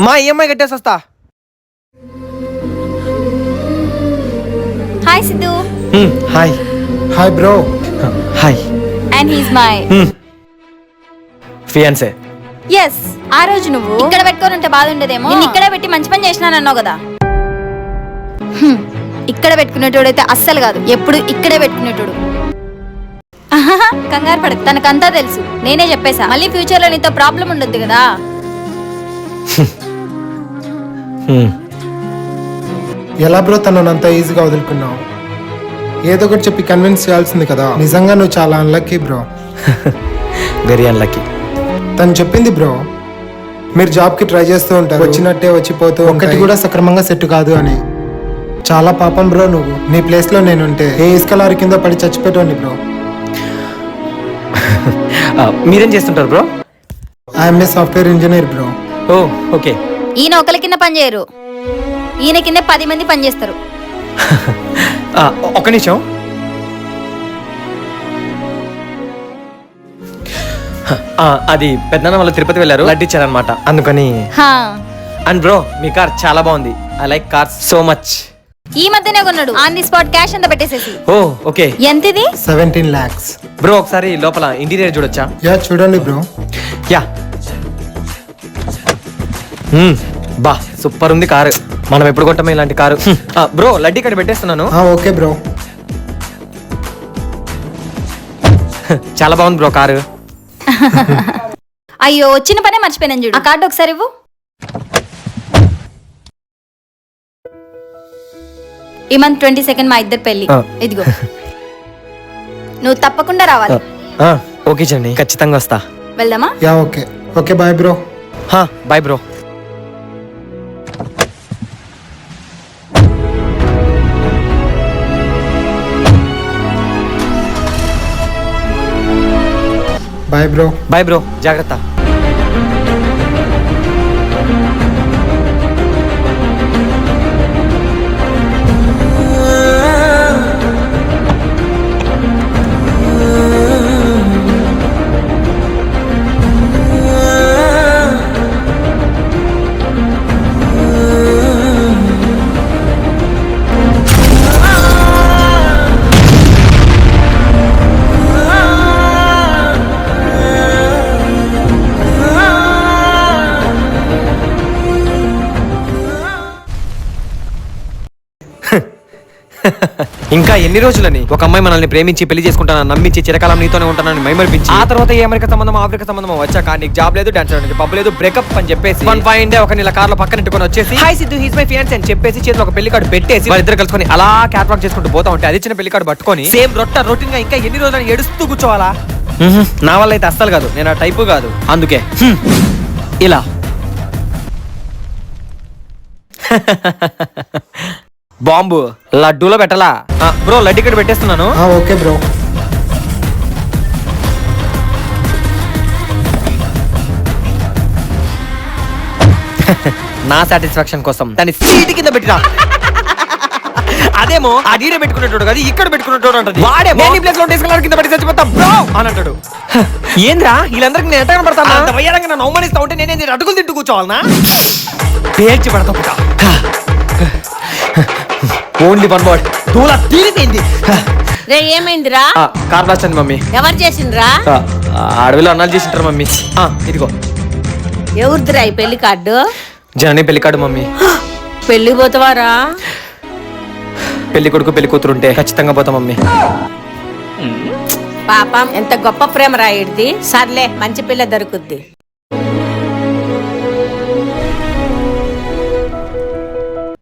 మా ఈఎంఐ కట్టేసి వస్తా. Hi Siddhu. Hi. Hi bro. Hi. And he's my fiancee. Yes. ఆ రోజు నువ్వు ఇక్కడ పెట్టుకొని ఉంటే బాధ ఉండదేమో. నేను ఇక్కడే పెట్టి మంచి పని చేసినానన్నావు కదా. ఇక్కడ పెట్టుకునేటోడైతే అస్సలు కాదు, ఎప్పుడు ఇక్కడే పెట్టుకునేటోడు. కంగారు పడకు, తనకంతా తెలుసు. నేనే చెప్పేసా, మళ్ళీ ఫ్యూచర్ లో నీతో ప్రాబ్లం ఉండొద్దు కదా. ఎలా బ్రో తనను అంత ఈజీగా వదులుకున్నావు? ఏదో ఒకటి చెప్పి కన్విన్స్ చేయాల్సింది కదా. నిజంగా నువ్వు చాలా అన్లక్కీ బ్రో. Very unlucky. తను చెప్పింది బ్రో, మీరు జాబ్కి ట్రై చేస్తూ ఉంటారు, వచ్చినట్టే వచ్చిపోతూ ఒక్కటి కూడా సక్రమంగా సెట్ కాదు అని. చాలా పాపం బ్రో నువ్వు. నీ ప్లేస్లో నేనుంటే ఏ ఇసుక లారీ కింద పడి చచ్చిపోయాను బ్రో. మీరేం చేస్తుంటారు bro? I'm a software engineer bro. Oh okay. ఈయన ఒకరి కింద పని చేయరు, ఈయన కింద 10 మంది పని చేస్తారు. ఒక్క నిమిషం. అది పెద్దనాన్న వాళ్ళు తిరుపతి వెళ్ళారు, లడ్డు ఇచ్చారనమాట, అందుకని. అండ్ బ్రో మీ కార్ చాలా బాగుంది. I like cars so much. ఈ మధ్యనే కొన్నాడు, ఆన్ ది స్పాట్ క్యాష్ అంతా పెట్టేసేసి. ఓ ఓకే. ఎంతది? 17 lakhs. బ్రో ఒకసారి లోపల ఇంటీరియర్ చూడొచ్చా? యా చూడండి బ్రో. యా. బా సూపర్ ఉంది కారు. మనం ఎప్పుడు కొట్టమే ఇలాంటి కారు. బ్రో లడ్డు ఇక్కడ పెట్టేస్తున్నాను. Okay bro. చాలా బాగుంది బ్రో కారు. అయ్యో వచ్చిన పనే మర్చిపోయాను చూడు. ఆ కార్డు ఒకసారి ఇవ్వు. ఈ మంత్ 22nd మా ఇద్దరు పెళ్లి. ఇదిగో, నువ్వు తప్పకుండా రావాలి. ఓకే చండి, ఖచ్చితంగా వస్తా. వెళ్దామా? Yeah okay. Okay bye bro. Bye bro. Bye bro. Bye bro, జాగ్రత్త. ఇంకా ఎన్ని రోజులని ఒక అమ్మాయి మనల్ని ప్రేమించి పెళ్లి చేసుకుంటానని నమ్మించి చిరకాలం నీతోనే ఉంటానని మైమర్పించి, ఆ తర్వాత ఏ అమెరికా సంబంధం ఆఫ్రికా సంబంధం వచ్చాక నీకు జాబ్ లేదు, డాన్స్ చేయడానికి పబ్బు లేదు, బ్రేకప్ అని చెప్పేసి వన్ ఫైన్ డే ఒక నీళ్ళ కార్లో పక్కన పెట్టుకొని వచ్చేసి hi Siddhu he's my fiancee అని చెప్పేసి చేతిలో ఒక పెళ్లి కార్డు పెట్టేసి వాళ్ళిద్దరు కలుసుకొని అలా క్యాట్ వాక్ చేసుకుంటూ పోతా ఉంటే అది చిన్న పెళ్లి కార్డు పట్టుకొని సేమ్ రొటీన్ గా ఇంకా ఎన్ని రోజులని ఏడుస్తూ కూర్చోవాలా? నా వల్ల అయితే అస్సలు కాదు, నేను ఆ టైపు కాదు. అందుకే ఇలా బాంబు లడ్డూలో పెట్టలా. బ్రో లడ్డు ఇక్కడ పెట్టేస్తున్నాను. Okay bro. నా సాటిస్ఫాక్షన్ కోసం దాన్ని సీట్ కింద పెట్టినా. అదేమో అడీడే పెట్టుకునేటోడు కదా, ఇక్కడ పెట్టుకునేటోడు అంటది. వాడే ప్లేస్ లో తీసుకెళ్ళి కింద పెట్టి చచ్చిపోతాం బ్రో అని అంటాడు. ఏంద్రా వీళ్ళందరికీ నేను ఎట్లా కనపడతాను? అంత వయ్యారంగా నన్ను అవమానిస్తా ఉంటే నేనే అడుగులు తింటూ కూర్చోవాలనా? పేర్చి పడతా. ఓన్లీ వన్ వర్డ్, దూలా తీరిపోయింది. రే ఏమైందిరా? కార్ బ్లాస్ట్ అండి మమ్మీ. ఎవరు చేసిండ్రా? అడవిలో అన్నాలు చేసింటారు మమ్మీ. ఇదిగో. ఎవరిదిరా ఈ పెళ్లి కార్డు? జనని పెళ్లి కార్డు మమ్మీ. పెళ్లి పోతావారా? పెళ్లి కొడుకు పెళ్లి కూతురు ఉంటే ఖచ్చితంగా పోతా మమ్మీ. పాపం ఎంత గొప్ప ప్రేమ రాయిడిది. సర్లే మంచి పిల్ల దొరుకుద్ది.